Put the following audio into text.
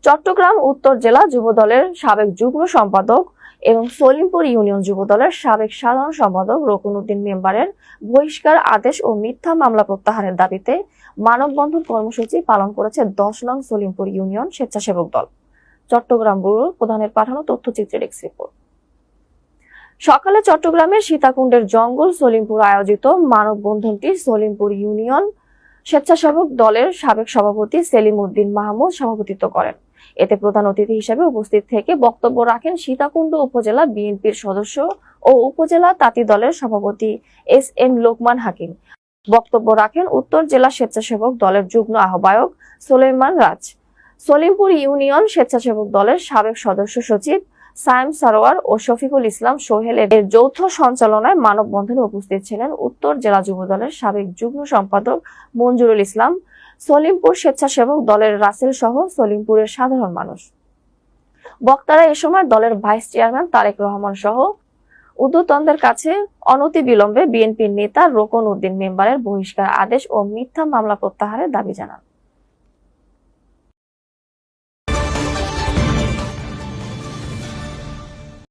চট্টগ্রাম উত্তর জেলা যুবদলের সাবেক যুগ্ম সম্পাদক এবং সলিমপুর ইউনিয়ন যুবদলের সাবেক সাধারণ সম্পাদক রকুনউদ্দিন মেম্বারের বহিষ্কার আদেশ ও মিথ্যা মামলা প্রত্যাহারের দাবিতে মানববন্ধন কর্মসূচি পালন করেছে 10 নং সলিমপুর ইউনিয়ন স্বেচ্ছাসেবক দল। চট্টগ্রাম ব্যুরো প্রধানের পাঠানো তথ্যচিত্রের ডেস্ক রিপোর্ট। সকালে চট্টগ্রামের সীতাকুণ্ডের জঙ্গল সলিমপুর আয়োজিত মানববন্ধনটি সলিমপুর ইউনিয়ন স্বেচ্ছাসেবক দলের সাবেক সভাপতি সেলিম উদ্দিন মাহমুদ সভাপতিত্ব করেন। এতে প্রধান অতিথি হিসেবে উপস্থিত থেকে বক্তব্য রাখেন সীতাকুণ্ড উপজেলা বিএনপির সদস্য ও উপজেলা তাঁতি দলের সভাপতি এস.এম. লোকমান হাকিম। বক্তব্য রাখেন উত্তর জেলা স্বেচ্ছাসেবক দলের যুগ্ম আহ্বায়ক সুলাইমান রাজ, সলিমপুর ইউনিয়ন স্বেচ্ছাসেবক দলের সাবেক সদস্য সচিব সায়েম সারোয়ার ও শফিকুল ইসলাম সোহেল। এর যৌথ সঞ্চালনায় মানববন্ধনে উপস্থিত ছিলেন উত্তর জেলা যুবদলের সাবেক যুগ্ম সম্পাদক মঞ্জুরুল ইসলাম, সলিমপুর স্বেচ্ছাসেবক দলের রাসেল সহ সলিমপুরের সাধারণ মানুষ। বক্তারা এ সময় দলের ভাইস চেয়ারম্যান তারেক রহমান সহ ঊর্ধ্বতনদের কাছে অনতিবিলম্বে বিএনপির নেতা রকুনউদ্দিন মেম্বারের বহিষ্কার আদেশ ও মিথ্যা মামলা প্রত্যাহারের দাবি জানান।